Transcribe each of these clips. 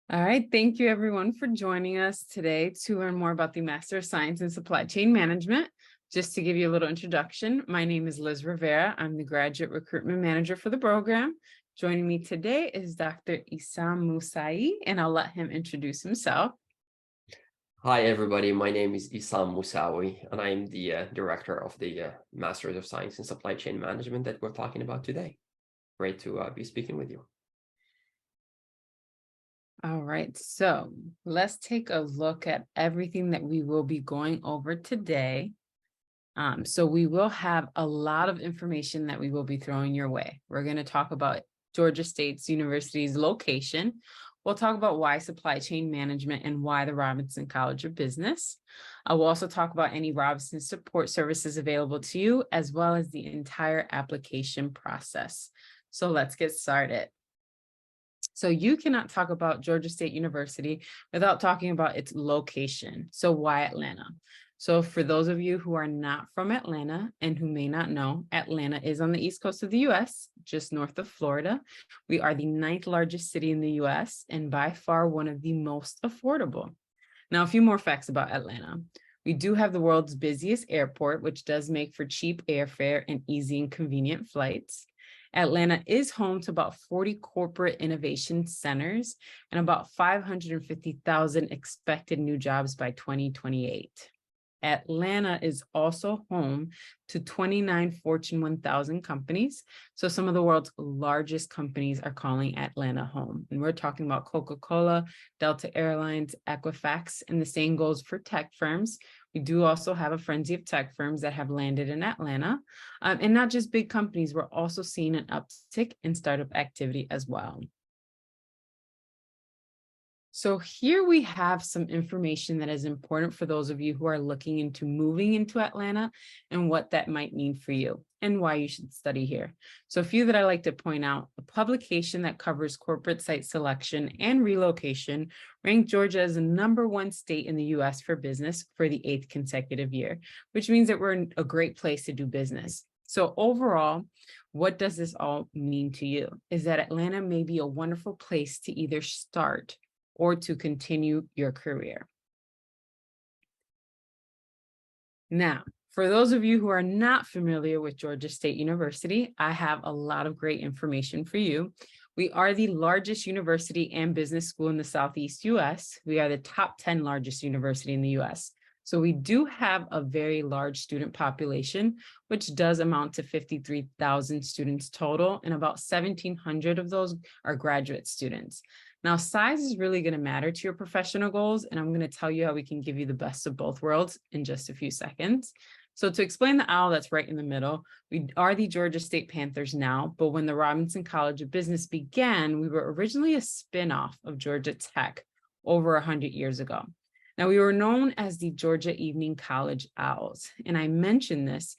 All right, thank you everyone for joining us today to learn more about the Master of Science in Supply Chain Management. Just to give you a little introduction, my name is Liz Rivera. I'm the Graduate Recruitment Manager for the program. Joining me today is Dr. Issam Mousai, and I'll let him introduce himself. Hi, everybody. My name is Issam Moussaoui, and I'm the director of the Masters of Science in Supply Chain Management that we're talking about today. Great to be speaking with you. All right, so let's take a look at everything that we will be going over today. So we will have a lot of information that we will be throwing your way. We're going to talk about Georgia State University's location. We'll talk about why supply chain management and why the Robinson College of Business. I will also talk about any Robinson support services available to you, as well as the entire application process. So let's get started. So you cannot talk about Georgia State University without talking about its location. So why Atlanta? So for those of you who are not from Atlanta and who may not know, Atlanta is on the east coast of the US, just north of Florida. We are the 9th largest city in the US and by far one of the most affordable. Now, a few more facts about Atlanta. We do have the world's busiest airport, which does make for cheap airfare and easy and convenient flights. Atlanta is home to about 40 corporate innovation centers and about 550,000 expected new jobs by 2028. Atlanta is also home to 29 Fortune 1000 companies. So some of the world's largest companies are calling Atlanta home. And we're talking about Coca-Cola, Delta Airlines, Equifax, and the same goes for tech firms. We do also have a frenzy of tech firms that have landed in Atlanta. And not just big companies, we're also seeing an uptick in startup activity as well. So here we have some information that is important for those of you who are looking into moving into Atlanta and what that might mean for you and why you should study here. So a few that I like to point out: a publication that covers corporate site selection and relocation ranked Georgia as the #1 state in the US for business for the 8th consecutive year, which means that we're in a great place to do business. So overall, what does this all mean to you? Is that Atlanta may be a wonderful place to either start or to continue your career. Now, for those of you who are not familiar with Georgia State University, I have a lot of great information for you. We are the largest university and business school in the Southeast US. We are the top 10 largest university in the US. So we do have a very large student population, which does amount to 53,000 students total, and about 1,700 of those are graduate students. Now, size is really going to matter to your professional goals, and I'm going to tell you how we can give you the best of both worlds in just a few seconds. So to explain the owl that's right in the middle, we are the Georgia State Panthers now, but when the Robinson College of Business began, we were originally a spinoff of Georgia Tech over 100 years ago. Now, we were known as the Georgia Evening College Owls, and I mention this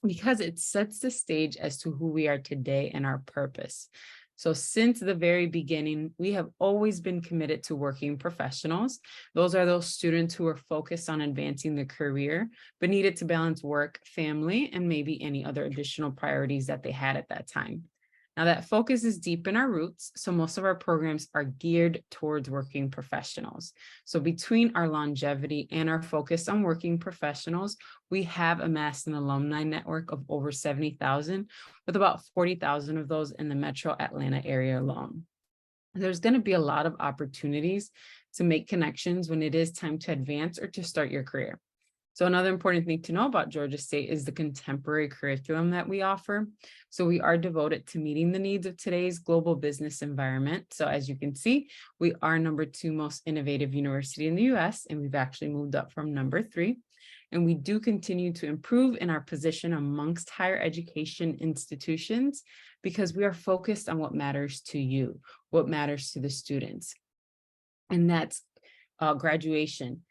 because it sets the stage as to who we are today and our purpose. So since the very beginning, we have always been committed to working professionals. Those are those students who are focused on advancing their career, but needed to balance work, family, and maybe any other additional priorities that they had at that time. Now that focus is deep in our roots, so most of our programs are geared towards working professionals. So between our longevity and our focus on working professionals, we have amassed an alumni network of over 70,000, with about 40,000 of those in the metro Atlanta area alone. There's going to be a lot of opportunities to make connections when it is time to advance or to start your career. So another important thing to know about Georgia State is the contemporary curriculum that we offer. So we are devoted to meeting the needs of today's global business environment. So as you can see, we are #2 most innovative university in the US, and we've actually moved up from #3. And we do continue to improve in our position amongst higher education institutions because we are focused on what matters to you, what matters to the students. And that's graduation,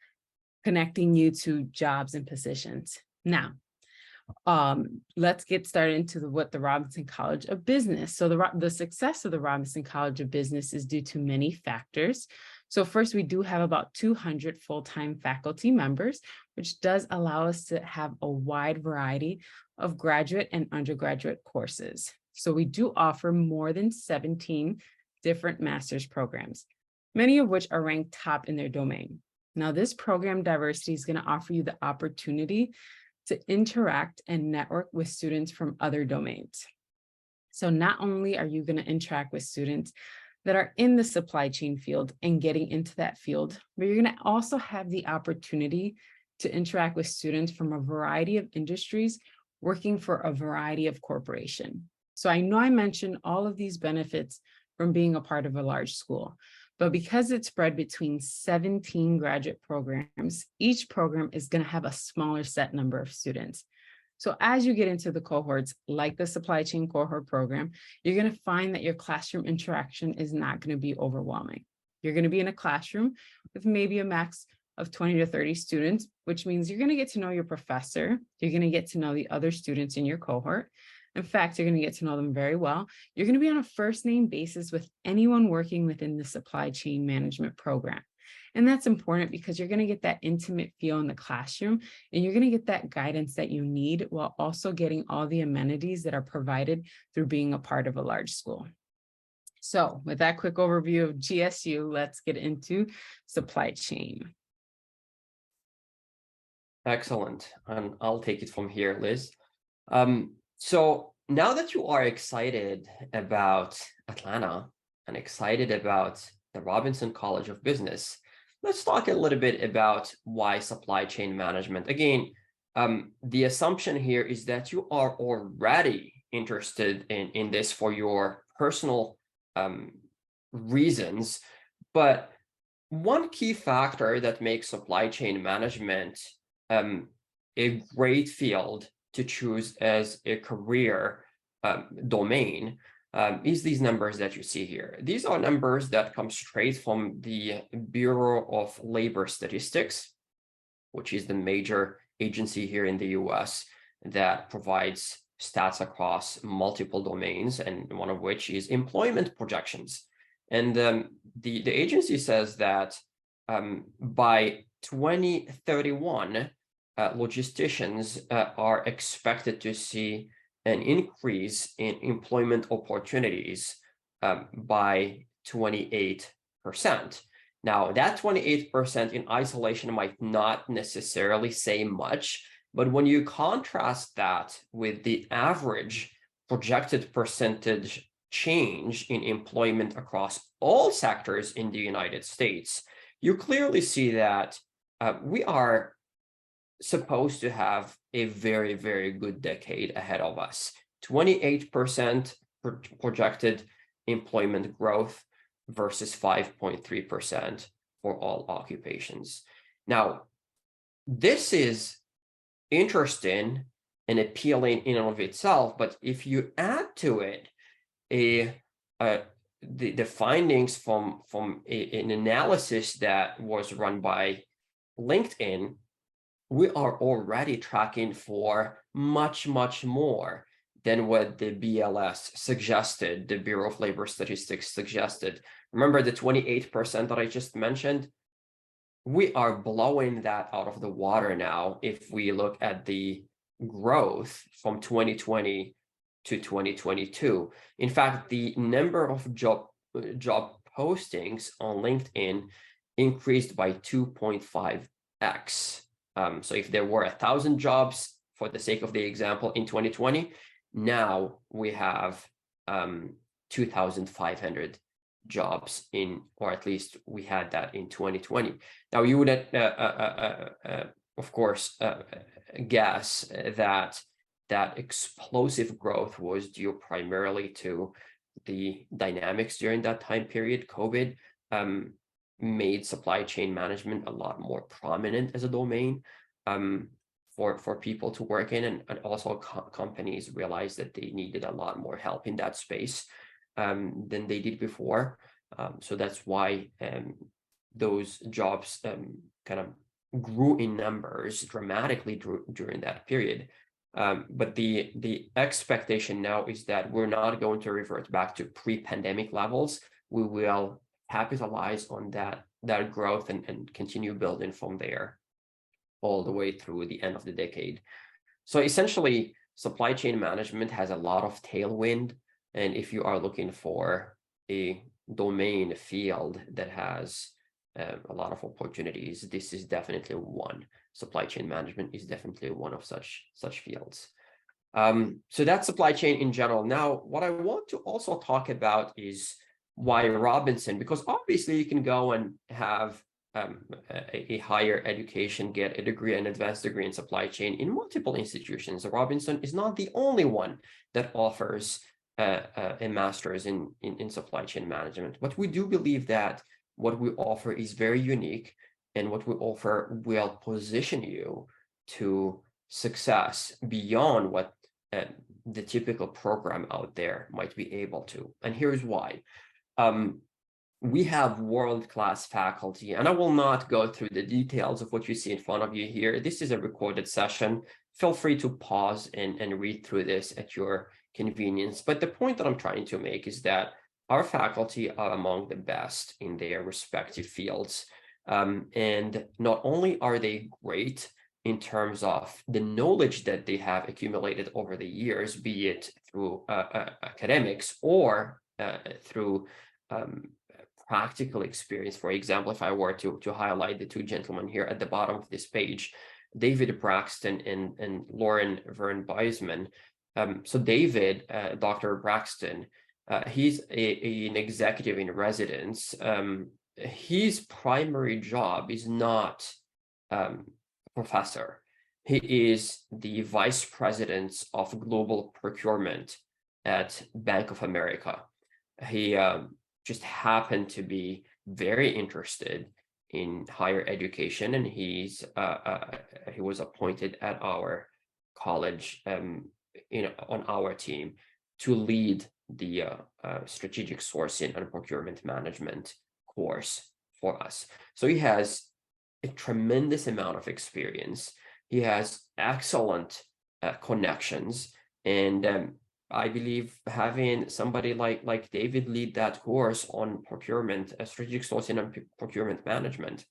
connecting you to jobs and positions. Now, let's get started into what the Robinson College of Business. So the success of the Robinson College of Business is due to many factors. So first, we do have about 200 full-time faculty members, which does allow us to have a wide variety of graduate and undergraduate courses. So we do offer more than 17 different master's programs. many of which are ranked top in their domain. Now, this program diversity is going to offer you the opportunity to interact and network with students from other domains. So not only are you going to interact with students that are in the supply chain field and getting into that field, but you're going to also have the opportunity to interact with students from a variety of industries working for a variety of corporations. So I know I mentioned all of these benefits from being a part of a large school, but because it's spread between 17 graduate programs, each program is going to have a smaller set number of students. So as you get into the cohorts, like the supply chain cohort program, you're going to find that your classroom interaction is not going to be overwhelming. You're going to be in a classroom with maybe a max of 20 to 30 students, which means you're going to get to know your professor. You're going to get to know the other students in your cohort. In fact, you're going to get to know them very well. You're going to be on a first name basis with anyone working within the supply chain management program. And that's important because you're going to get that intimate feel in the classroom, and you're going to get that guidance that you need while also getting all the amenities that are provided through being a part of a large school. So with that quick overview of GSU, let's get into supply chain. Excellent. And I'll take it from here, Liz. So now that you are excited about Atlanta and excited about the Robinson College of Business, let's talk a little bit about why supply chain management. Again, the assumption here is that you are already interested in this for your personal reasons, but one key factor that makes supply chain management a great field to choose as a career domain is these numbers that you see here. These are numbers that come straight from the Bureau of Labor Statistics, which is the major agency here in the US that provides stats across multiple domains, and one of which is employment projections. And the agency says that by 2031, logisticians are expected to see an increase in employment opportunities by 28%. Now, that 28% in isolation might not necessarily say much, but when you contrast that with the average projected percentage change in employment across all sectors in the United States, you clearly see that we are supposed to have a very, very good decade ahead of us. 28% projected employment growth versus 5.3% for all occupations. Now, this is interesting and appealing in and of itself, but if you add to it the findings from an analysis that was run by LinkedIn, we are already tracking for much, much more than what the BLS suggested, the Bureau of Labor Statistics suggested. Remember the 28% that I just mentioned? We are blowing that out of the water now if we look at the growth from 2020 to 2022. In fact, the number of job postings on LinkedIn increased by 2.5x. So if there were 1,000 jobs, for the sake of the example, in 2020, now we have 2,500 jobs in, or at least we had that in 2020. Now you would, of course, guess that that explosive growth was due primarily to the dynamics during that time period. COVID made supply chain management a lot more prominent as a domain for people to work in, and also companies realized that they needed a lot more help in that space than they did before. So that's why those jobs kind of grew in numbers dramatically during that period. But the expectation now is that we're not going to revert back to pre-pandemic levels. We will capitalize on that growth and continue building from there all the way through the end of the decade. So essentially, supply chain management has a lot of tailwind. And if you are looking for a domain field that has a lot of opportunities, this is definitely one. Supply chain management is definitely one of such fields. So that's supply chain in general. Now, what I want to also talk about is why Robinson, because obviously you can go and have a higher education, get a degree, an advanced degree in supply chain in multiple institutions. Robinson is not the only one that offers a master's in supply chain management, but we do believe that what we offer is very unique, and what we offer will position you to success beyond what the typical program out there might be able to. And here's why. We have world-class faculty, and I will not go through the details of what you see in front of you here. This is a recorded session. Feel free to pause and read through this at your convenience. But the point that I'm trying to make is that our faculty are among the best in their respective fields. And not only are they great in terms of the knowledge that they have accumulated over the years, be it through academics or through practical experience. For example, if I were to highlight the two gentlemen here at the bottom of this page, David Braxton and Lauren Vern Beisman. So David, Dr. Braxton, he's an executive in residence. His primary job is not professor. He is the vice president of global procurement at Bank of America. He just happened to be very interested in higher education, and he was appointed at our college, on our team to lead the strategic sourcing and procurement management course for us. So he has a tremendous amount of experience. He has excellent connections, and I believe having somebody like David lead that course on procurement, strategic sourcing and procurement management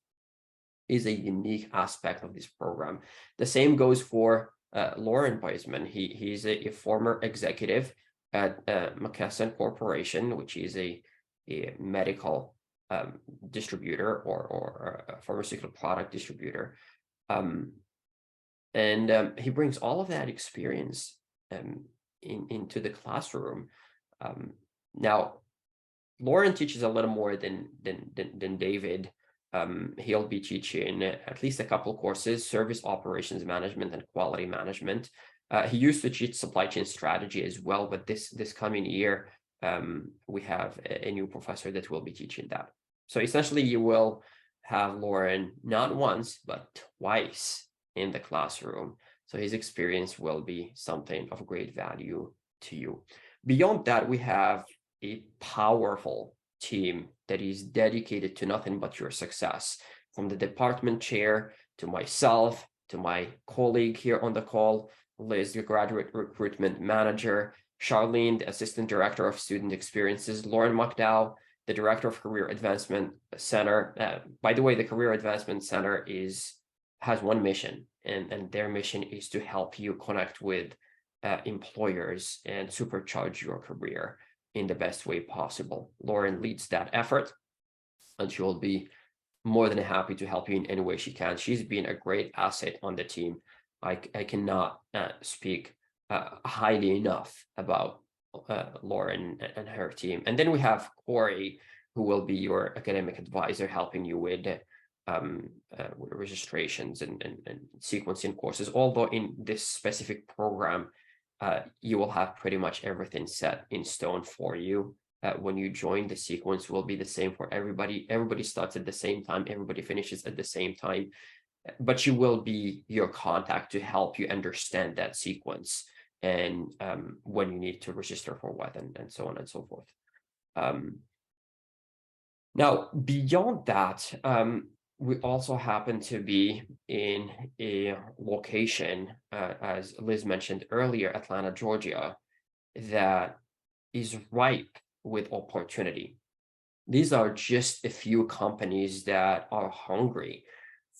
is a unique aspect of this program. The same goes for Lauren Beisman. He's a former executive at McKesson Corporation, which is a medical distributor or a pharmaceutical product distributor. And he brings all of that experience into the classroom. Now, Lauren teaches a little more than David. He'll be teaching at least a couple courses: service operations management and quality management. He used to teach supply chain strategy as well, but this coming year, we have a new professor that will be teaching that. So essentially, you will have Lauren not once, but twice in the classroom. So his experience will be something of great value to you. Beyond that, we have a powerful team that is dedicated to nothing but your success. From the department chair to myself, to my colleague here on the call, Liz, the graduate recruitment manager, Charlene, the assistant director of student experiences, Lauren McDowell, the director of Career Advancement Center. By the way, the Career Advancement Center has one mission, and their mission is to help you connect with employers and supercharge your career in the best way possible. Lauren leads that effort, and she will be more than happy to help you in any way she can. She's been a great asset on the team. I cannot speak highly enough about Lauren and her team. And then we have Corey, who will be your academic advisor, helping you with registrations and sequencing courses. Although in this specific program, you will have pretty much everything set in stone for you. When you join, the sequence will be the same for everybody. Everybody starts at the same time. Everybody finishes at the same time. But you will be your contact to help you understand that sequence and when you need to register for what and so on and so forth. Now, beyond that, we also happen to be in a location, as Liz mentioned earlier, Atlanta, Georgia, that is ripe with opportunity. These are just a few companies that are hungry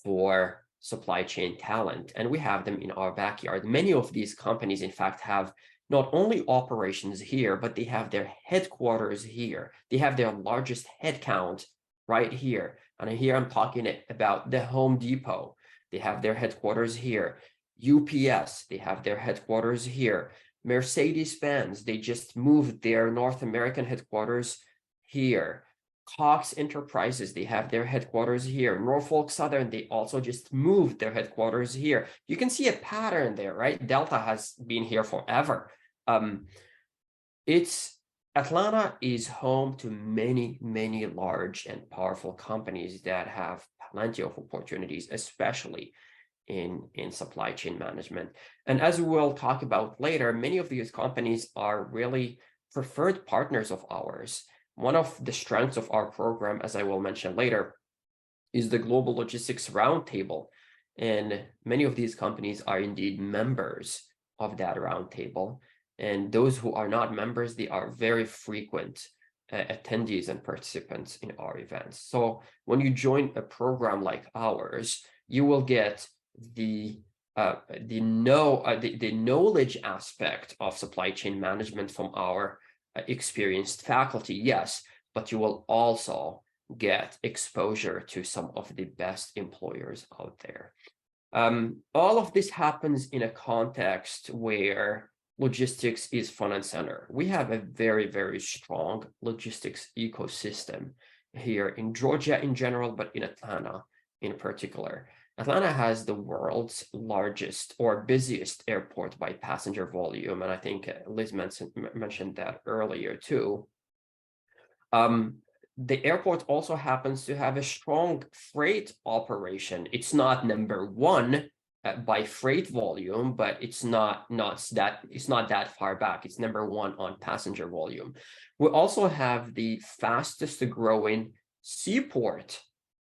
for supply chain talent, and we have them in our backyard. Many of these companies, in fact, have not only operations here, but they have their headquarters here. They have their largest headcount right here. And here I'm talking about the Home Depot. They have their headquarters here. UPS, they have their headquarters here. Mercedes-Benz, they just moved their North American headquarters here. Cox Enterprises, they have their headquarters here. Norfolk Southern, they also just moved their headquarters here. You can see a pattern there, right? Delta has been here forever. Atlanta is home to many, many large and powerful companies that have plenty of opportunities, especially in supply chain management. And as we will talk about later, many of these companies are really preferred partners of ours. One of the strengths of our program, as I will mention later, is the Global Logistics Roundtable. And many of these companies are indeed members of that roundtable. And those who are not members, they are very frequent attendees and participants in our events. So when you join a program like ours, you will get the knowledge aspect of supply chain management from our experienced faculty, yes, but you will also get exposure to some of the best employers out there. All of this happens in a context where logistics is front and center. We have a very, very strong logistics ecosystem here in Georgia in general, but in Atlanta in particular. Atlanta has the world's largest or busiest airport by passenger volume, and I think Liz mentioned that earlier too. The airport also happens to have a strong freight operation. It's not number one by freight volume, but it's not that far back. It's number one on passenger volume. We also have the fastest growing seaport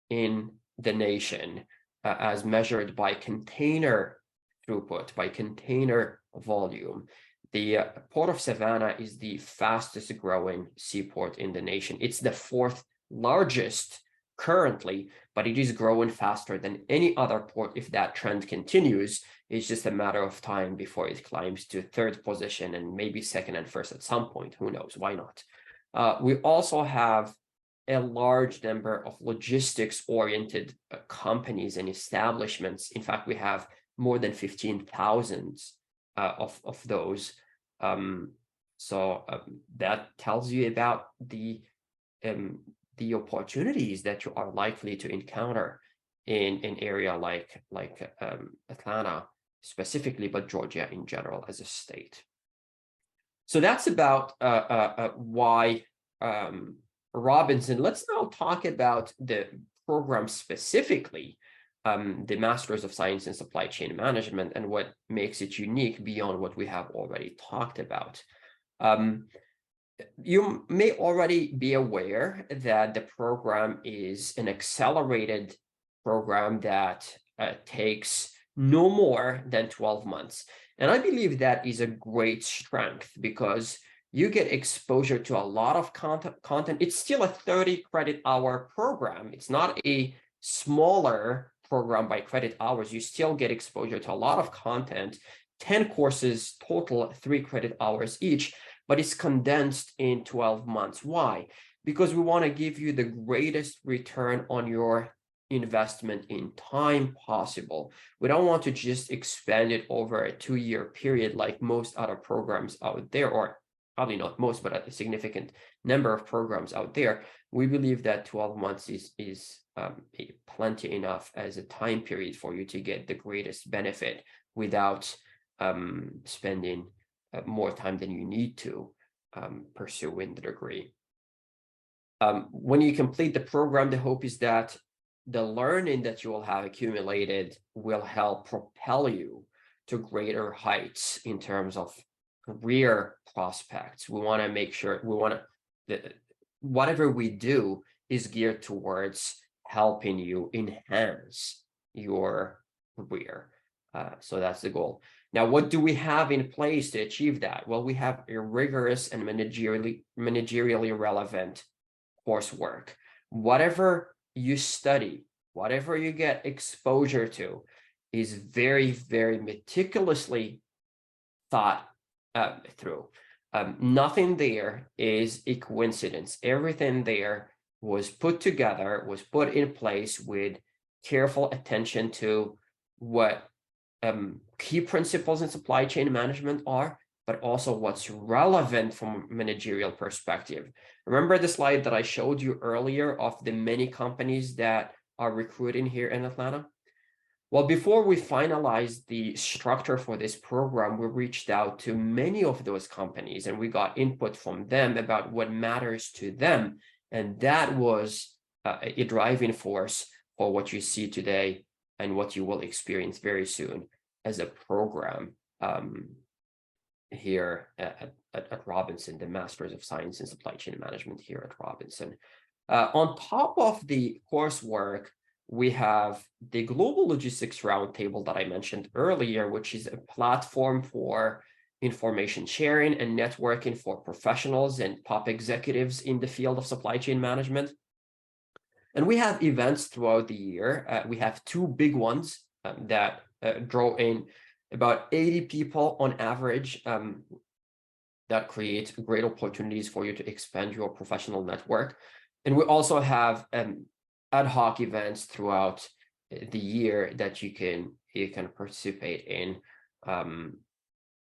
in the nation, as measured by container throughput, by container volume. The Port of Savannah is the fastest growing seaport in the nation. It's the fourth largest currently, but it is growing faster than any other port. If that trend continues, it's just a matter of time before it climbs to third position and maybe second and first at some point. Who knows? Why not? We also have a large number of logistics-oriented companies and establishments. In fact, we have more than 15,000 of those. That tells you about the opportunities that you are likely to encounter in an area like Atlanta specifically, but Georgia in general as a state. So that's about why Robinson. Let's now talk about the program specifically, the Masters of Science in Supply Chain Management, and what makes it unique beyond what we have already talked about. You may already be aware that the program is an accelerated program that takes no more than 12 months. And I believe that is a great strength because you get exposure to a lot of content. It's still a 30 credit hour program. It's not a smaller program by credit hours. You still get exposure to a lot of content, 10 courses total, 3 credit hours each, but it's condensed in 12 months. Why? Because we want to give you the greatest return on your investment in time possible. We don't want to just expand it over a 2-year period like most other programs out there, or probably not most, but a significant number of programs out there. We believe that 12 months is plenty enough as a time period for you to get the greatest benefit without spending more time than you need to pursuing the degree. When you complete the program, the hope is that the learning that you will have accumulated will help propel you to greater heights in terms of career prospects. We want to make sure whatever we do is geared towards helping you enhance your career. So that's the goal. Now, what do we have in place to achieve that? Well, we have a rigorous and managerially relevant coursework. Whatever you study, whatever you get exposure to is very, very meticulously thought through. Nothing there is a coincidence. Everything there was put together, was put in place with careful attention to what key principles in supply chain management are, but also what's relevant from a managerial perspective. Remember the slide that I showed you earlier of the many companies that are recruiting here in Atlanta? Well, before we finalized the structure for this program, we reached out to many of those companies and we got input from them about what matters to them. And that was a driving force for what you see today and what you will experience very soon as a program here at Robinson, the Masters of Science in Supply Chain Management here at Robinson. On top of the coursework, we have the Global Logistics Roundtable that I mentioned earlier, which is a platform for information sharing and networking for professionals and top executives in the field of supply chain management. And we have events throughout the year. We have two big ones that draw in about 80 people on average, that create great opportunities for you to expand your professional network. And we also have ad hoc events throughout the year that you can participate in.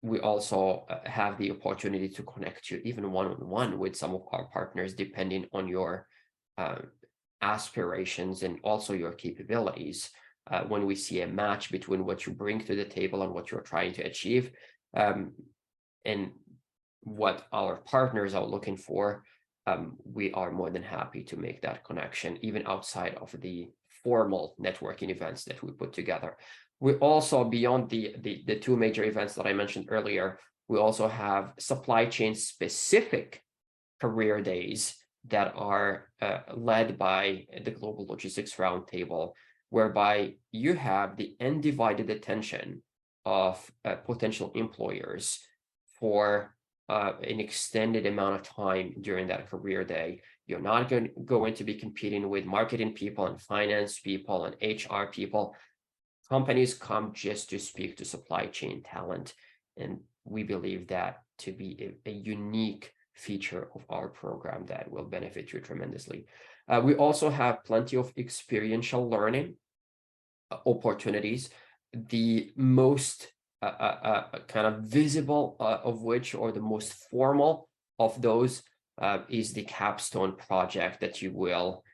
We also have the opportunity to connect you even one-on-one with some of our partners, depending on your aspirations and also your capabilities. When we see a match between what you bring to the table and what you're trying to achieve, and what our partners are looking for, we are more than happy to make that connection, even outside of the formal networking events that we put together. We also, beyond the two major events that I mentioned earlier, we also have supply chain specific career days that are led by the Global Logistics Roundtable, whereby you have the undivided attention of potential employers for an extended amount of time during that career day. You're not going to be competing with marketing people and finance people and HR people. Companies come just to speak to supply chain talent. And we believe that to be a unique feature of our program that will benefit you tremendously. We also have plenty of experiential learning opportunities. The most kind of visible of which, or the most formal of those, is the capstone project that you will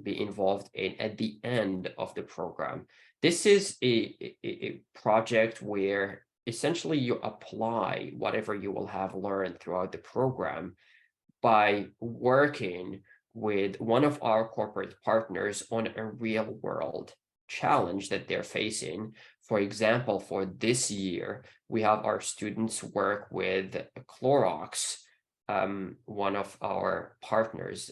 be involved in at the end of the program. This is a project where essentially you apply whatever you will have learned throughout the program by working with one of our corporate partners on a real world challenge that they're facing. For example, for this year, we have our students work with Clorox, one of our partners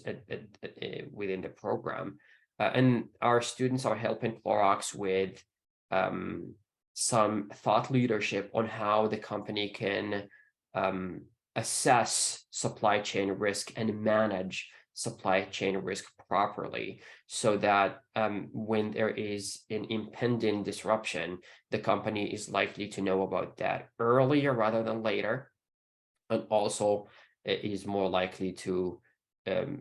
within the program. And our students are helping Clorox with some thought leadership on how the company can assess supply chain risk and manage supply chain risk properly, so that when there is an impending disruption, the company is likely to know about that earlier rather than later, and also is more likely to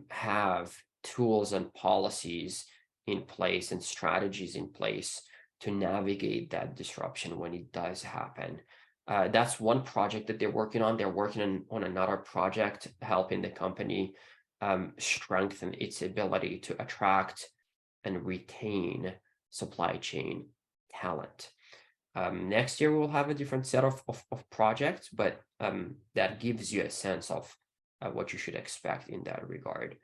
have tools and policies in place and strategies in place to navigate that disruption when it does happen. That's one project that they're working on. They're working on another project helping the company strengthen its ability to attract and retain supply chain talent. Next year, we'll have a different set of projects, but that gives you a sense of what you should expect in that regard.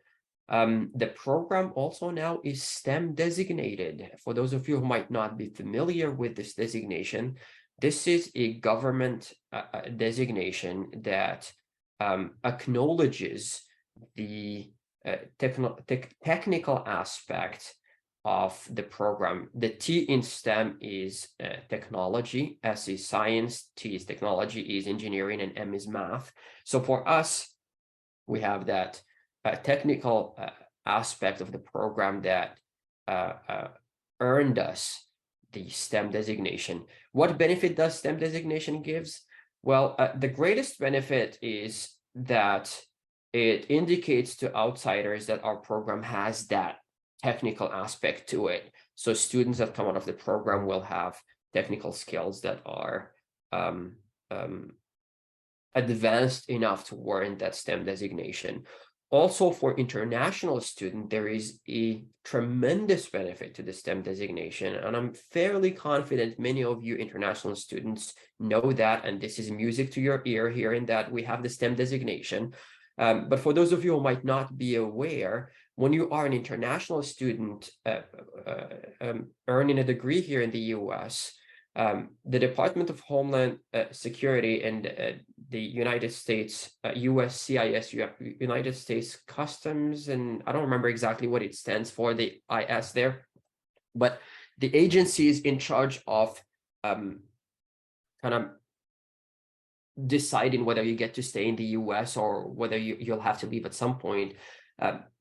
The program also now is STEM designated. For those of you who might not be familiar with this designation, this is a government designation that acknowledges the technical aspect of the program. The T in STEM is technology, S is science, T is technology, E is engineering, and M is math. So for us, we have that technical aspect of the program that earned us the STEM designation. What benefit does STEM designation gives? Well, the greatest benefit is that it indicates to outsiders that our program has that technical aspect to it. So students that come out of the program will have technical skills that are um, um, advanced enough to warrant that STEM designation. Also, for international student, there is a tremendous benefit to the STEM designation, and I'm fairly confident many of you international students know that, and this is music to your ear, hearing that we have the STEM designation. But for those of you who might not be aware, when you are an international student earning a degree here in the US, the Department of Homeland Security and the United States, USCIS, United States Customs, and I don't remember exactly what it stands for, the IS there, but the agency is in charge of kind of deciding whether you get to stay in the US or whether you'll have to leave at some point,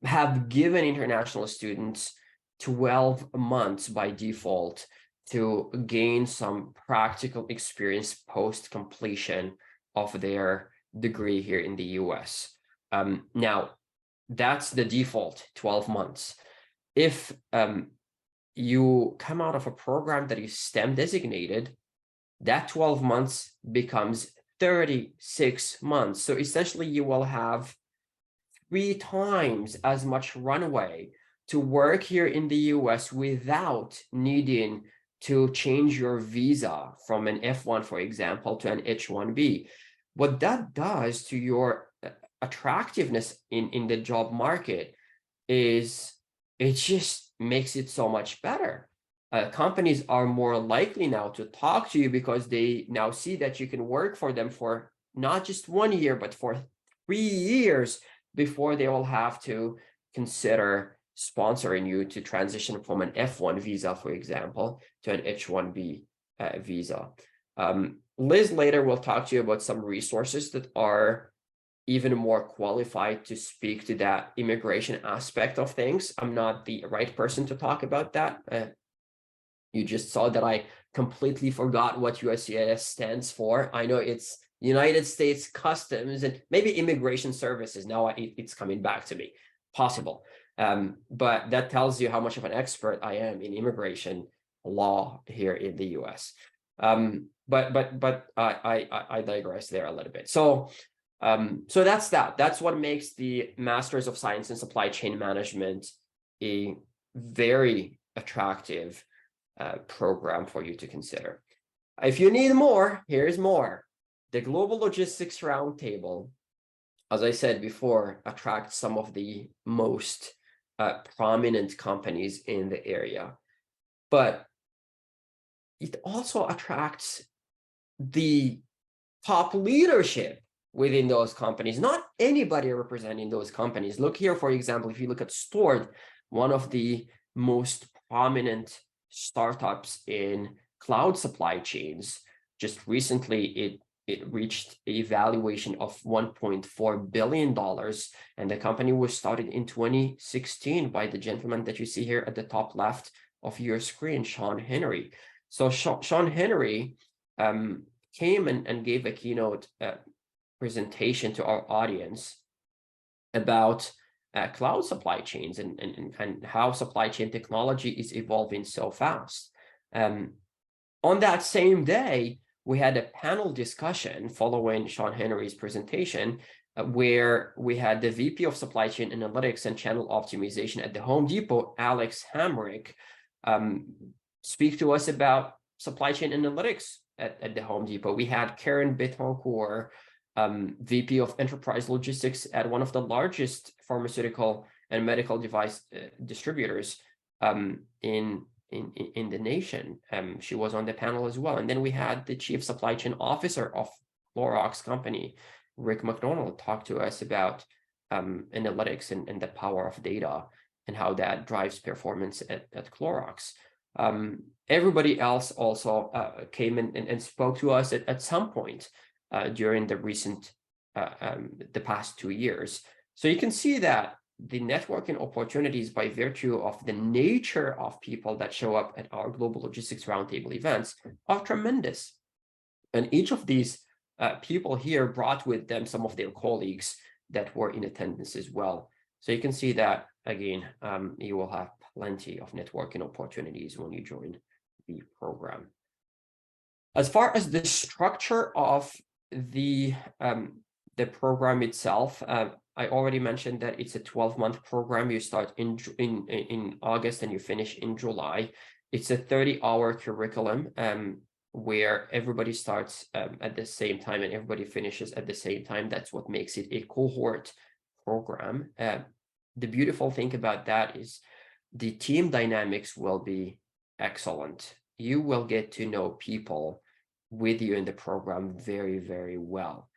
have given international students 12 months by default to gain some practical experience post completion of their degree here in the US. Now, that's the default, 12 months. If you come out of a program that is STEM designated, that 12 months becomes 36 months. So essentially, you will have 3 times as much runway to work here in the US without needing to change your visa from an F1, for example, to an H1B. What that does to your attractiveness in the job market is it just makes it so much better. Companies are more likely now to talk to you because they now see that you can work for them for not just 1 year, but for 3 years before they will have to consider sponsoring you to transition from an F1 visa, for example, to an H1B visa. Liz later will talk to you about some resources that are even more qualified to speak to that immigration aspect of things. I'm not the right person to talk about that. You just saw that I completely forgot what USCIS stands for. I know it's United States Customs and maybe Immigration Services. Now it's coming back to me. Possible. But that tells you how much of an expert I am in immigration law here in the US. But I digress there a little bit. So that's that. That's what makes the Masters of Science in Supply Chain Management a very attractive program for you to consider. If you need more, here's more. The Global Logistics Roundtable, as I said before, attracts some of the most prominent companies in the area, but it also attracts the top leadership within those companies, not anybody representing those companies. Look here, for example, if you look at Stored, one of the most prominent startups in cloud supply chains, just recently it reached a valuation of $1.4 billion, and the company was started in 2016 by the gentleman that you see here at the top left of your screen, Sean Henry. So Sean Henry came and gave a keynote presentation to our audience about cloud supply chains and how supply chain technology is evolving so fast. On that same day, we had a panel discussion following Sean Henry's presentation where we had the VP of Supply Chain Analytics and Channel Optimization at the Home Depot, Alex Hamrick, speak to us about supply chain analytics at the Home Depot. We had Karen Betancourt, VP of Enterprise Logistics at one of the largest pharmaceutical and medical device distributors in the nation. She was on the panel as well. And then we had the Chief Supply Chain Officer of Clorox company, Rick McDonald, talk to us about analytics and the power of data and how that drives performance at Clorox. Everybody else also came in and spoke to us at some point during the past 2 years. So you can see that the networking opportunities by virtue of the nature of people that show up at our Global Logistics Roundtable events are tremendous. And each of these people here brought with them some of their colleagues that were in attendance as well. So you can see that, again, you will have plenty of networking opportunities when you join the program. As far as the structure of the program itself, I already mentioned that it's a 12-month program. You start in August and you finish in July. It's a 30-hour curriculum where everybody starts at the same time and everybody finishes at the same time. That's what makes it a cohort program. The beautiful thing about that is the team dynamics will be excellent. You will get to know people with you in the program very, very well.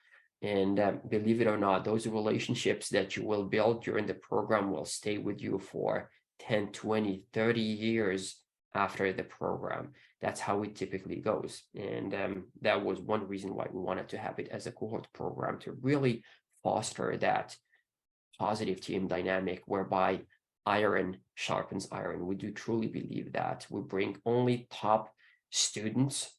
And believe it or not, those relationships that you will build during the program will stay with you for 10, 20, 30 years after the program. That's how it typically goes. And that was one reason why we wanted to have it as a cohort program, to really foster that positive team dynamic whereby iron sharpens iron. We do truly believe that. We bring only top students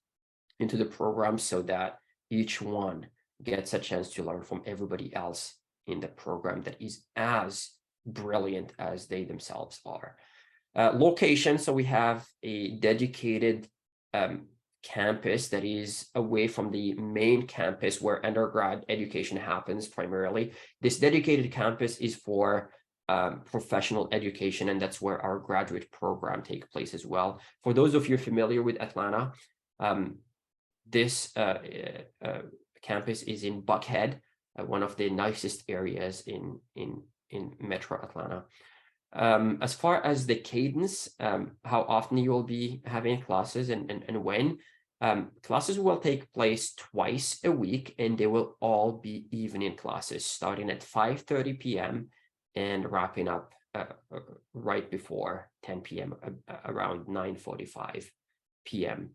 into the program so that each one gets a chance to learn from everybody else in the program that is as brilliant as they themselves are. Location, so we have a dedicated campus that is away from the main campus where undergrad education happens primarily. This dedicated campus is for professional education, and that's where our graduate program takes place as well. For those of you familiar with Atlanta, this campus is in Buckhead, one of the nicest areas in Metro Atlanta. As far as the cadence, how often you will be having classes and when, classes will take place twice a week, and they will all be evening classes starting at 5:30 p.m. and wrapping up right before 10 p.m. Around 9:45 p.m.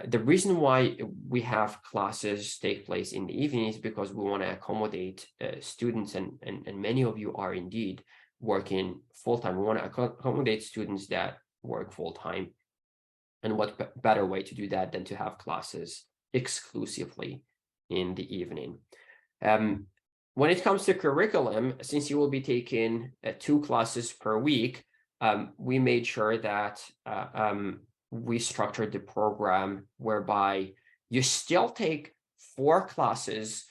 The reason why we have classes take place in the evening is because we want to accommodate students, and many of you are indeed working full-time. We want to accommodate students that work full-time. And what better way to do that than to have classes exclusively in the evening? When it comes to curriculum, since you will be taking 2 classes per week, we made sure that we structured the program whereby you still take 4 classes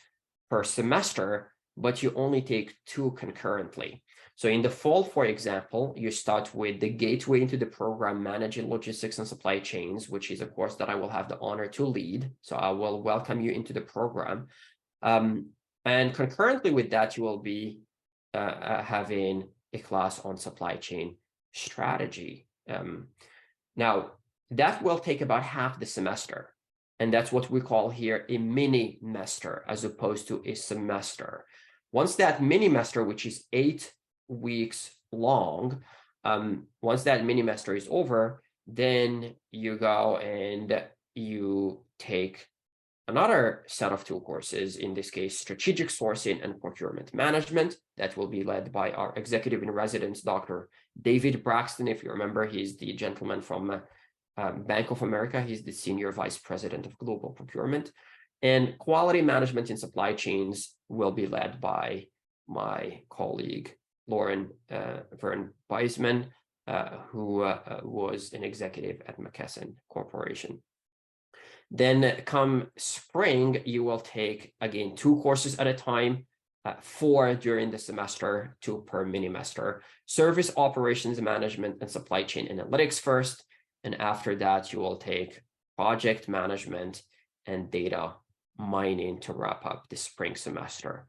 per semester, but you only take 2 concurrently. So in the fall, for example, you start with the gateway into the program, Managing Logistics and Supply Chains, which is a course that I will have the honor to lead. So I will welcome you into the program. And concurrently with that, you will be having a class on supply chain strategy. Now, that will take about half the semester. And that's what we call here a mini-mester as opposed to a semester. Once that mini-mester, which is 8 weeks long, once that mini-mester is over, then you go and you take another set of 2 courses, in this case, strategic sourcing and procurement management, that will be led by our executive in residence, Dr. David Braxton. If you remember, he's the gentleman from Bank of America. He's the Senior Vice President of Global Procurement. And quality management in supply chains will be led by my colleague, Lauren Vern Beisman, who was an executive at McKesson Corporation. Then come spring, you will take, again, 2 courses at a time, 4 during the semester, 2 per mini-mester. Service operations management and supply chain analytics first, and after that, you will take project management and data mining to wrap up the spring semester.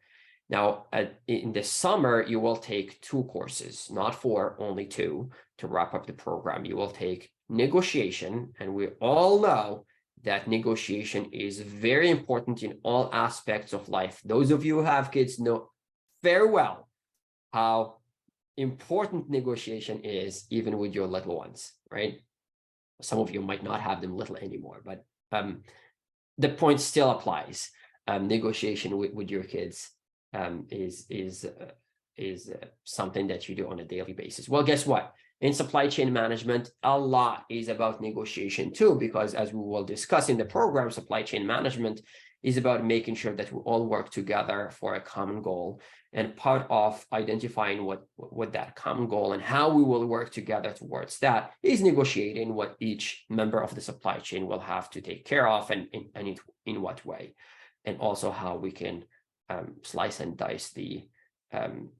Now, in the summer, you will take 2 courses, not 4, only 2, to wrap up the program. You will take negotiation, and we all know that negotiation is very important in all aspects of life. Those of you who have kids know very well how important negotiation is, even with your little ones, right? Some of you might not have them little anymore, but the point still applies. Negotiation with your kids is something that you do on a daily basis. Well, guess what? In supply chain management, a lot is about negotiation too, because as we will discuss in the program, supply chain management is about making sure that we all work together for a common goal. And part of identifying what that common goal and how we will work together towards that is negotiating what each member of the supply chain will have to take care of, and in what way, and also how we can slice and dice the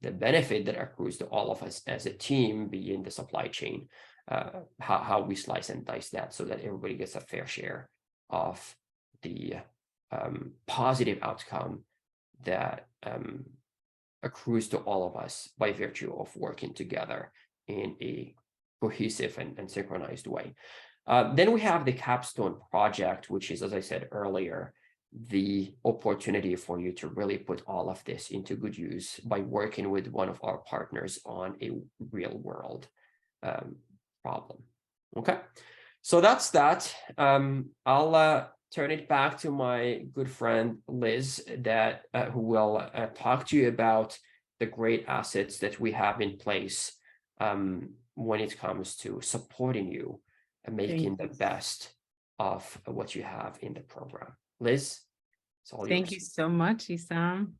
benefit that accrues to all of us as a team, be in the supply chain, how we slice and dice that so that everybody gets a fair share of the positive outcome that accrues to all of us by virtue of working together in a cohesive and synchronized way. Then we have the capstone project, which is, as I said earlier, the opportunity for you to really put all of this into good use by working with one of our partners on a real world problem. Okay, so that's that. I'll turn it back to my good friend Liz, that who will talk to you about the great assets that we have in place when it comes to supporting you and making the best of what you have in the program. Liz, it's all yours. Thank you so much, Isam.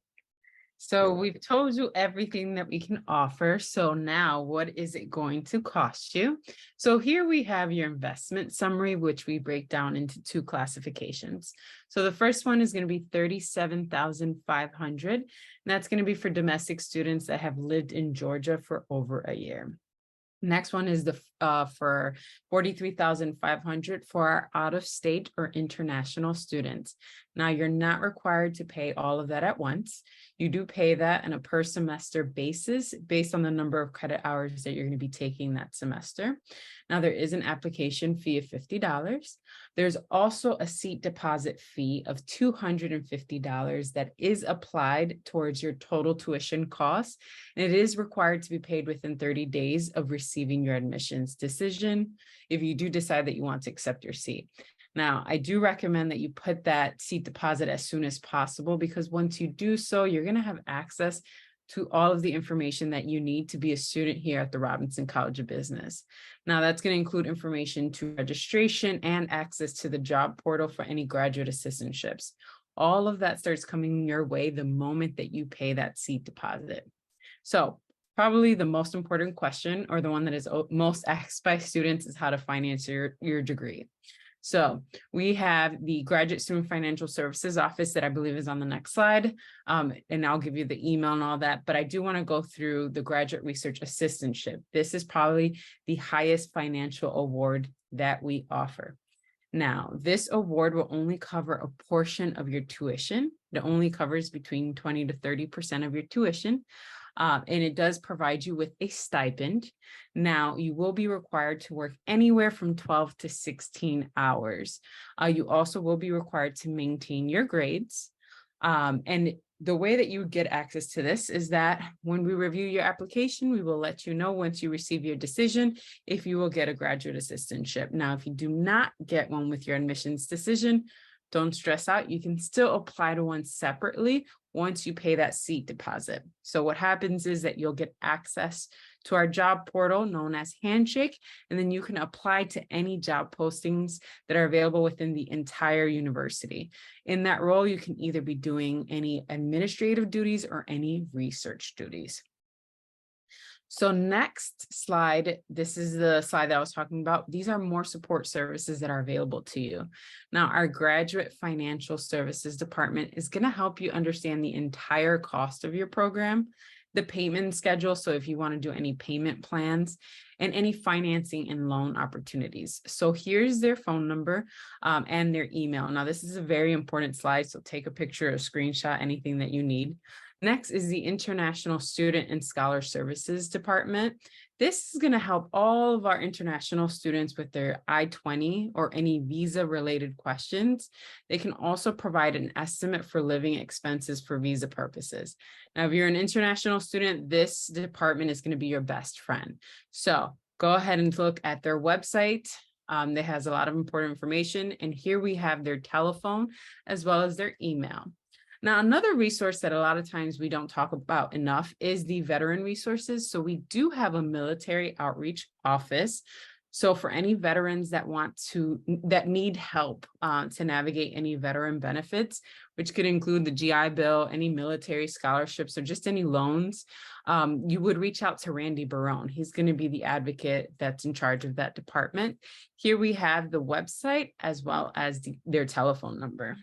So we've told you everything that we can offer. So now what is it going to cost you? So here we have your investment summary, which we break down into two classifications. So the first one is going to be $37,500, and that's going to be for domestic students that have lived in Georgia for over a year. Next one is for $43,500 for our out-of-state or international students. Now, you're not required to pay all of that at once. You do pay that on a per semester basis based on the number of credit hours that you're going to be taking that semester. Now, there is an application fee of $50. There's also a seat deposit fee of $250 that is applied towards your total tuition costs, and it is required to be paid within 30 days of receiving your admissions decision if you do decide that you want to accept your seat. Now, I do recommend that you put that seat deposit as soon as possible, because once you do so, you're going to have access to all of the information that you need to be a student here at the Robinson College of Business. Now, that's going to include information to registration and access to the job portal for any graduate assistantships. All of that starts coming your way the moment that you pay that seat deposit. So probably the most important question, or the one that is most asked by students, is how to finance your degree. So we have the Graduate Student Financial Services Office that I believe is on the next slide, and I'll give you the email and all that, but I do want to go through the Graduate Research Assistantship. This is probably the highest financial award that we offer. Now, this award will only cover a portion of your tuition. It only covers between 20 to 30% of your tuition. And it does provide you with a stipend. Now, you will be required to work anywhere from 12 to 16 hours. You also will be required to maintain your grades. And the way that you get access to this is that when we review your application, we will let you know once you receive your decision if you will get a graduate assistantship. Now, if you do not get one with your admissions decision, don't stress out. You can still apply to one separately once you pay that seat deposit. So what happens is that you'll get access to our job portal known as Handshake, and then you can apply to any job postings that are available within the entire university. In that role, you can either be doing any administrative duties or any research duties. So next slide, this is the slide that I was talking about. These are more support services that are available to you. Now, our Graduate Financial Services Department is going to help you understand the entire cost of your program, the payment schedule, so if you want to do any payment plans, and any financing and loan opportunities. So here's their phone number and their email. Now, this is a very important slide, so take a picture or screenshot, anything that you need. Next is the International Student and Scholar Services Department. This is going to help all of our international students with their I-20 or any visa-related questions. They can also provide an estimate for living expenses for visa purposes. Now, if you're an international student, this department is going to be your best friend. So go ahead and look at their website. That has a lot of important information. And here we have their telephone as well as their email. Now, another resource that a lot of times we don't talk about enough is the veteran resources. So we do have a military outreach office So for any veterans that that need help to navigate any veteran benefits, which could include the GI Bill, any military scholarships, or just any loans, you would reach out to Randy Barone. He's going to be the advocate that's in charge of that department. Here we have the website as well as their telephone number.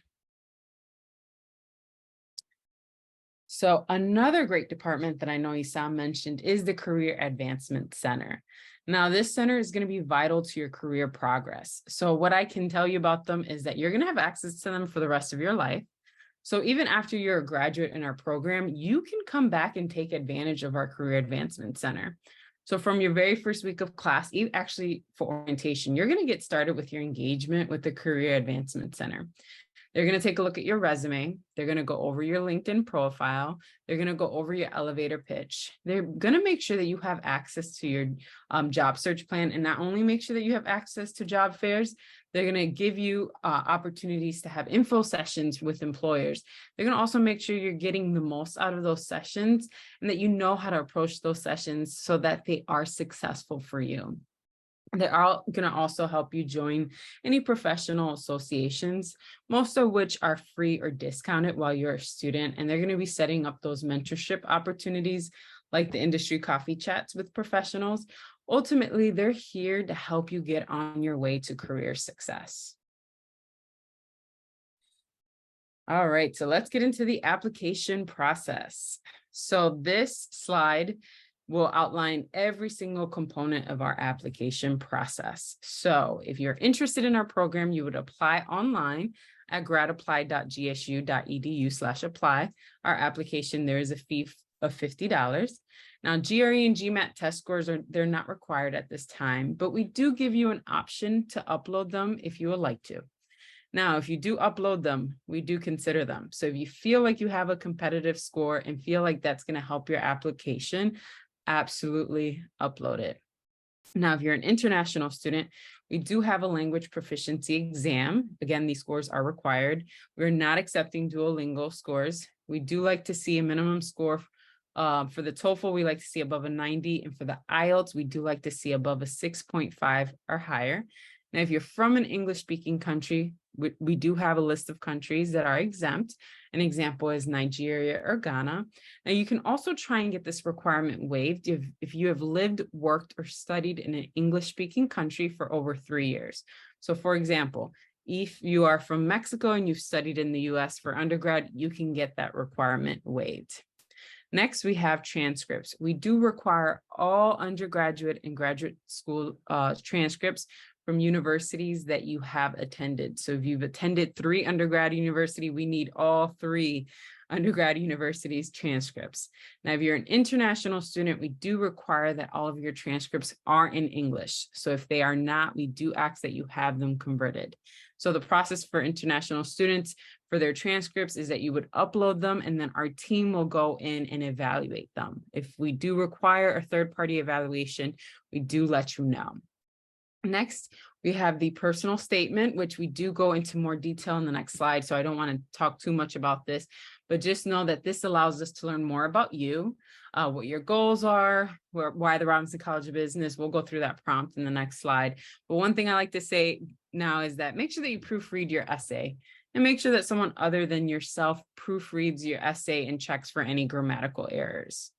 So another great department that I know Issam mentioned is the Career Advancement Center. Now, this center is going to be vital to your career progress. So what I can tell you about them is that you're going to have access to them for the rest of your life. So even after you're a graduate in our program, you can come back and take advantage of our Career Advancement Center. So from your very first week of class, actually for orientation, you're going to get started with your engagement with the Career Advancement Center. They're going to take a look at your resume. They're going to go over your LinkedIn profile. They're going to go over your elevator pitch. They're going to make sure that you have access to your job search plan, and not only make sure that you have access to job fairs, they're going to give you opportunities to have info sessions with employers. They're going to also make sure you're getting the most out of those sessions and that you know how to approach those sessions so that they are successful for you. They're all going to also help you join any professional associations, most of which are free or discounted while you're a student. And they're going to be setting up those mentorship opportunities like the industry coffee chats with professionals. Ultimately, they're here to help you get on your way to career success. All right, so let's get into the application process. So this slide will outline every single component of our application process. So if you're interested in our program, you would apply online at gradapply.gsu.edu/apply. Our application, there is a fee of $50. Now, GRE and GMAT test scores they're not required at this time, but we do give you an option to upload them if you would like to. Now, if you do upload them, we do consider them. So if you feel like you have a competitive score and feel like that's going to help your application, absolutely upload it. Now, if you're an international student, we do have a language proficiency exam. Again, these scores are required. We're not accepting Duolingo scores. We do like to see a minimum score. For the TOEFL, we like to see above a 90. And for the IELTS, we do like to see above a 6.5 or higher. Now, if you're from an English-speaking country, we do have a list of countries that are exempt. An example is Nigeria or Ghana. Now, you can also try and get this requirement waived if you have lived, worked, or studied in an English-speaking country for over 3 years. So, for example, if you are from Mexico and you've studied in the US for undergrad, you can get that requirement waived. Next, we have transcripts. We do require all undergraduate and graduate school transcripts from universities that you have attended. So if you've attended 3 undergrad university, we need all 3 undergrad universities transcripts. Now, if you're an international student, we do require that all of your transcripts are in English. So if they are not, we do ask that you have them converted. So the process for international students for their transcripts is that you would upload them and then our team will go in and evaluate them. If we do require a third-party evaluation, we do let you know. Next, we have the personal statement, which we do go into more detail in the next slide. So I don't want to talk too much about this, but just know that this allows us to learn more about you, what your goals are, why the Robinson College of Business. We'll go through that prompt in the next slide. But one thing I like to say now is that make sure that you proofread your essay and make sure that someone other than yourself proofreads your essay and checks for any grammatical errors.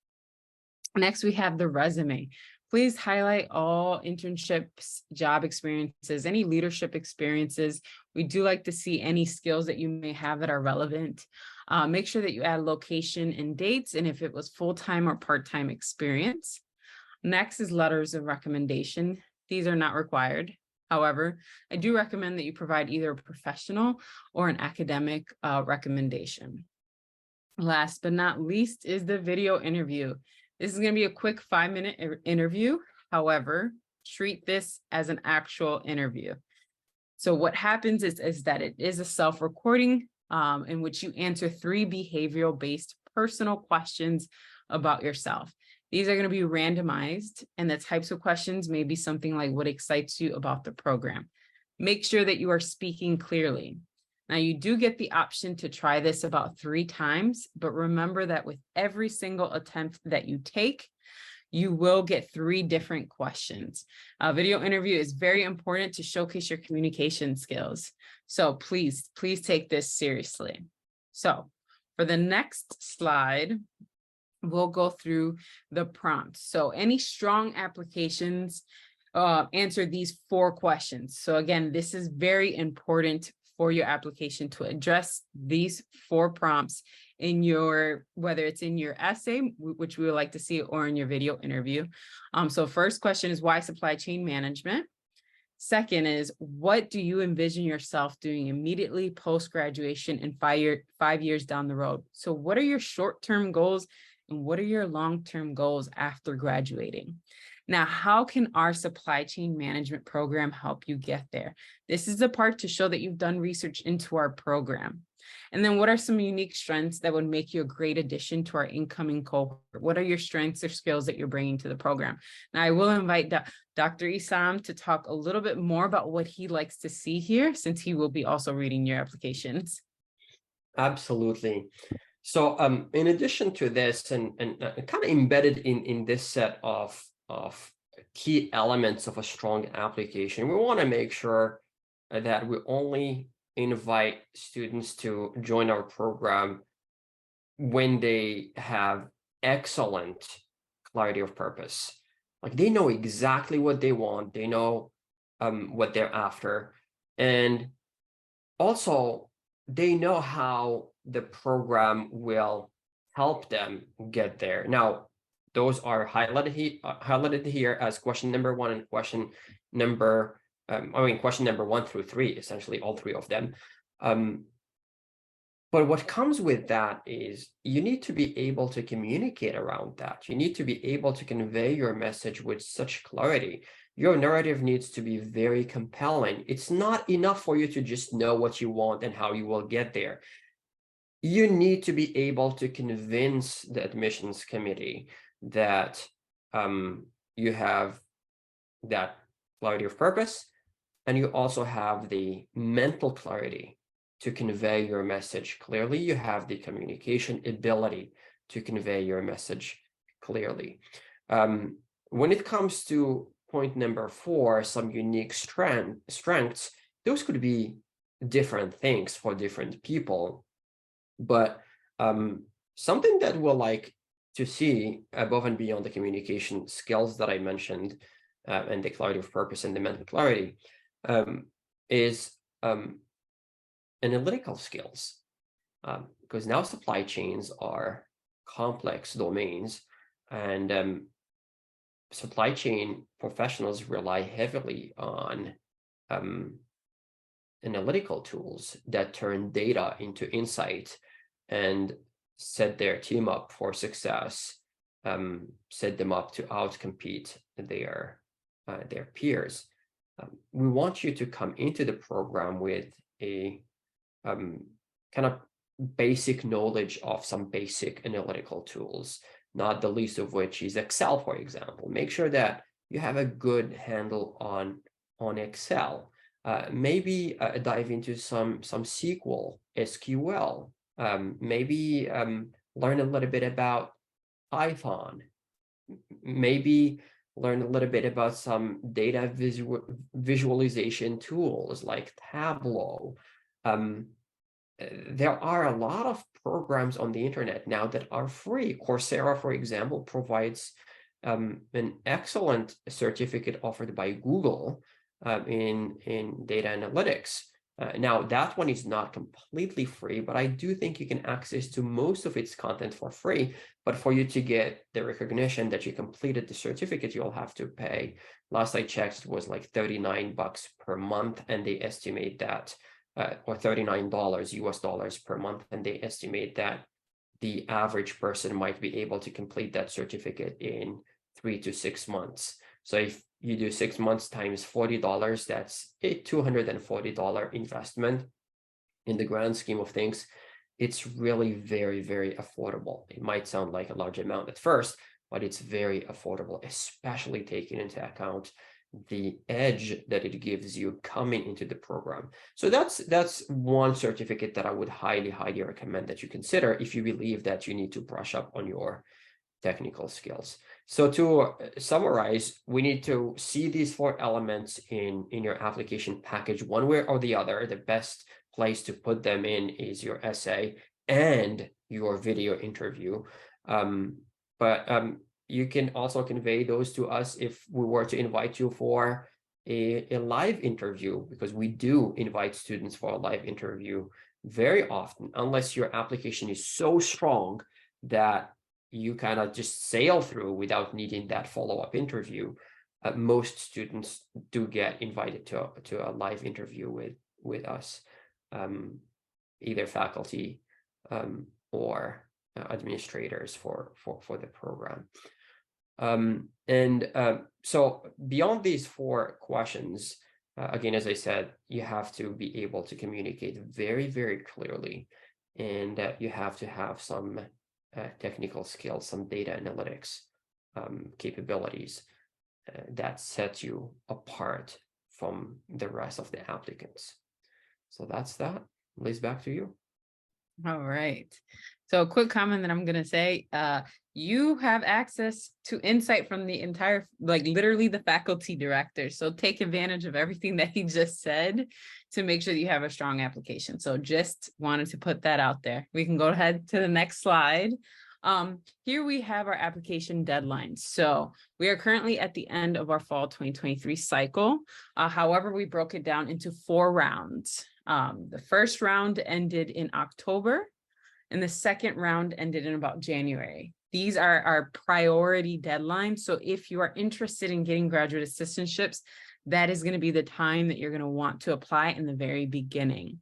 Next, we have the resume. Please highlight all internships, job experiences, any leadership experiences. We do like to see any skills that you may have that are relevant. Make sure that you add location and dates, and if it was full-time or part-time experience. Next is letters of recommendation. These are not required. However, I do recommend that you provide either a professional or an academic recommendation. Last but not least is the video interview. This is going to be a quick 5-minute interview. However, treat this as an actual interview. So what happens is that it is a self-recording in which you answer 3 behavioral-based personal questions about yourself. These are going to be randomized, and the types of questions may be something like what excites you about the program. Make sure that you are speaking clearly. Now, you do get the option to try this about 3 times, but remember that with every single attempt that you take, you will get 3 different questions. A video interview is very important to showcase your communication skills. So please take this seriously. So for the next slide, we'll go through the prompts. So any strong applications answer these 4 questions. So again, this is very important for your application to address these 4 prompts in your, whether it's in your essay, which we would like to see, or in your video interview. So first question is, why supply chain management? Second is, what do you envision yourself doing immediately post-graduation and 5 years down the road? So what are your short-term goals and what are your long-term goals after graduating? Now, how can our supply chain management program help you get there? This is the part to show that you've done research into our program. And then what are some unique strengths that would make you a great addition to our incoming cohort? What are your strengths or skills that you're bringing to the program? Now, I will invite Dr. Isam to talk a little bit more about what he likes to see here, since he will be also reading your applications. Absolutely. So in addition to this, and kind of embedded in this set of key elements of a strong application, we want to make sure that we only invite students to join our program when they have excellent clarity of purpose. Like they know exactly what they want, they know what they're after, and also they know how the program will help them get there. Now, those are highlighted here as question number 1 and question number, question number 1 through 3, essentially all 3 of them. But what comes with that is you need to be able to communicate around that. You need to be able to convey your message with such clarity. Your narrative needs to be very compelling. It's not enough for you to just know what you want and how you will get there. You need to be able to convince the admissions committee that you have that clarity of purpose, and you also have the mental clarity to convey your message clearly. You have the communication ability to convey your message clearly. When it comes to point number 4, some unique strengths, those could be different things for different people. But something that we'll like to see above and beyond the communication skills that I mentioned, and the clarity of purpose and the mental clarity, is analytical skills, because now supply chains are complex domains, and supply chain professionals rely heavily on analytical tools that turn data into insight and set their team up for success, set them up to outcompete their peers. We want you to come into the program with a kind of basic knowledge of some basic analytical tools, not the least of which is Excel, for example. Make sure that you have a good handle on Excel. Maybe dive into some SQL, maybe learn a little bit about Python, maybe learn a little bit about some data visualization tools like Tableau. There are a lot of programs on the internet now that are free. Coursera, for example, provides an excellent certificate offered by Google in data analytics. Now, that one is not completely free, but I do think you can access to most of its content for free. But for you to get the recognition that you completed the certificate, you'll have to pay. Last I checked, it was like $39 per month, and they estimate that, or $39 US dollars per month, and they estimate that the average person might be able to complete that certificate in 3 to 6 months. So if you do 6 months times $40, that's a $240 investment. In the grand scheme of things, it's really very, very affordable. It might sound like a large amount at first, but it's very affordable, especially taking into account the edge that it gives you coming into the program. So that's one certificate that I would highly, highly recommend that you consider if you believe that you need to brush up on your technical skills. So to summarize, we need to see these 4 elements in your application package one way or the other. The best place to put them in is your essay and your video interview. But you can also convey those to us if we were to invite you for a live interview, because we do invite students for a live interview very often, unless your application is so strong that you kind of just sail through without needing that follow-up interview. Most students do get invited to a live interview with us, either faculty or administrators for the program. So beyond these 4 questions, again, as I said, you have to be able to communicate very, very clearly, and you have to have some technical skills, some data analytics capabilities that set you apart from the rest of the applicants. So that's that. Liz, back to you. All right. So a quick comment that I'm going to say, you have access to insight from the entire, like literally the faculty director. So take advantage of everything that he just said to make sure that you have a strong application. So just wanted to put that out there. We can go ahead to the next slide. Here we have our application deadlines. So we are currently at the end of our fall 2023 cycle. However, we broke it down into 4 rounds. The first round ended in October, and the second round ended in about January. These are our priority deadlines. So if you are interested in getting graduate assistantships, that is going to be the time that you're going to want to apply in the very beginning.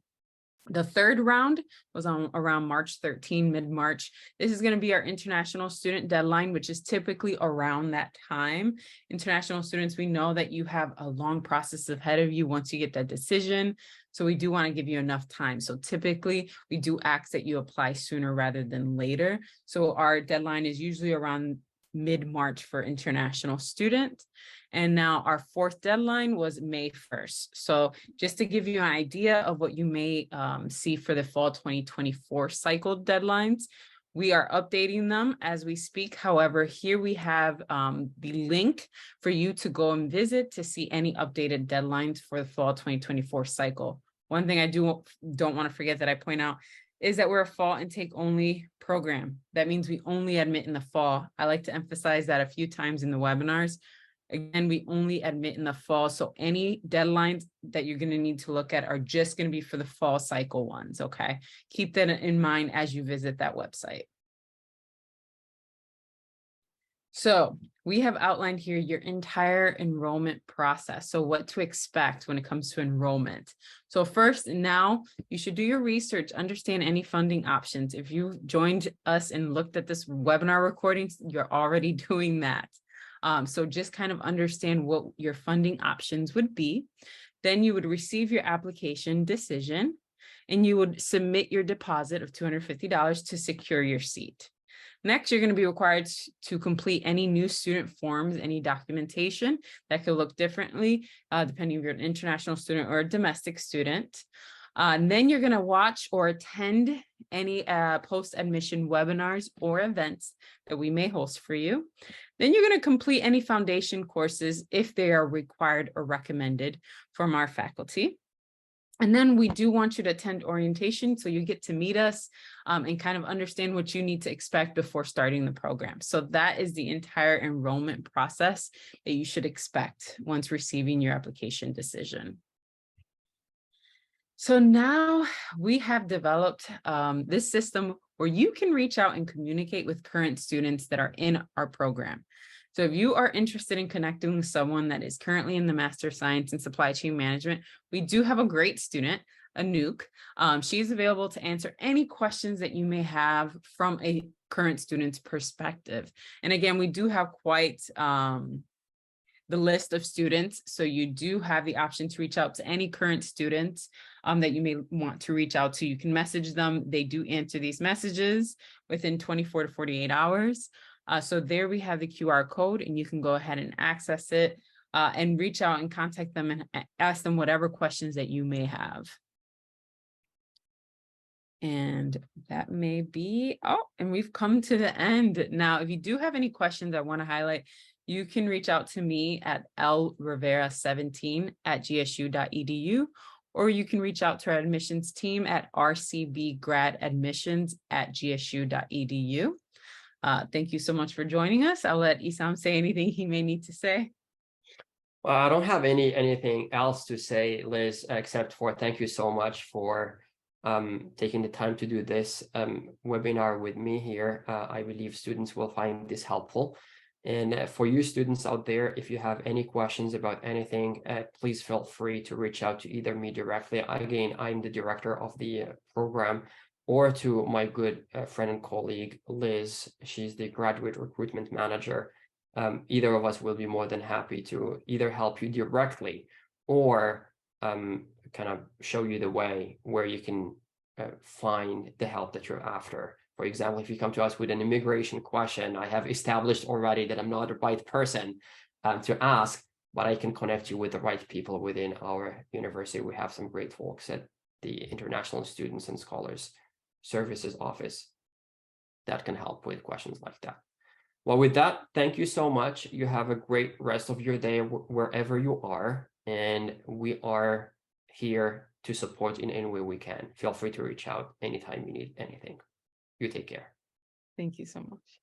The third round was on around March 13, mid-March. This is going to be our international student deadline, which is typically around that time. International students, we know that you have a long process ahead of you once you get that decision. So we do want to give you enough time. So typically we do ask that you apply sooner rather than later. So our deadline is usually around mid-March for international students. And now our 4th deadline was May 1st. So just to give you an idea of what you may see for the fall 2024 cycle deadlines, we are updating them as we speak. However, here we have the link for you to go and visit to see any updated deadlines for the fall 2024 cycle. One thing I don't want to forget that I point out is that we're a fall intake only program. That means we only admit in the fall. I like to emphasize that a few times in the webinars. Again, we only admit in the fall. So any deadlines that you're going to need to look at are just going to be for the fall cycle ones. Okay. Keep that in mind as you visit that website. So we have outlined here your entire enrollment process. So what to expect when it comes to enrollment. So first, now you should do your research, understand any funding options. If you joined us and looked at this webinar recording, you're already doing that. So just kind of understand what your funding options would be. Then you would receive your application decision and you would submit your deposit of $250 to secure your seat. Next, you're going to be required to complete any new student forms, any documentation that could look differently, depending if you're an international student or a domestic student. And then you're going to watch or attend any post-admission webinars or events that we may host for you. Then you're going to complete any foundation courses if they are required or recommended from our faculty. And then we do want you to attend orientation so you get to meet us and kind of understand what you need to expect before starting the program. So that is the entire enrollment process that you should expect once receiving your application decision. So now we have developed this system where you can reach out and communicate with current students that are in our program. So if you are interested in connecting with someone that is currently in the Master of Science in Supply Chain Management, we do have a great student, Anouk. She's available to answer any questions that you may have from a current student's perspective. And again, we do have quite the list of students. So you do have the option to reach out to any current students that you may want to reach out to. You can message them. They do answer these messages within 24 to 48 hours. So there we have the QR code and you can go ahead and access it and reach out and contact them and ask them whatever questions that you may have. And that may be, oh, and we've come to the end. Now, if you do have any questions I want to highlight, you can reach out to me at lrivera17@gsu.edu, or you can reach out to our admissions team at rcbgradadmissions@gsu.edu. Thank you so much for joining us. I'll let Isam say anything he may need to say. Well, I don't have anything else to say, Liz, except for thank you so much for taking the time to do this webinar with me here. I believe students will find this helpful. And for you students out there, if you have any questions about anything, please feel free to reach out to either me directly. Again, I'm the director of the program, or to my good friend and colleague, Liz. She's the graduate recruitment manager. Either of us will be more than happy to either help you directly or kind of show you the way where you can find the help that you're after. For example, if you come to us with an immigration question, I have established already that I'm not the right person to ask, but I can connect you with the right people within our university. We have some great folks at the International Students and Scholars Services Office that can help with questions like that. Well, with that, thank you so much. You have a great rest of your day wherever you are, and we are here to support in any way we can. Feel free to reach out anytime you need anything. You take care. Thank you so much.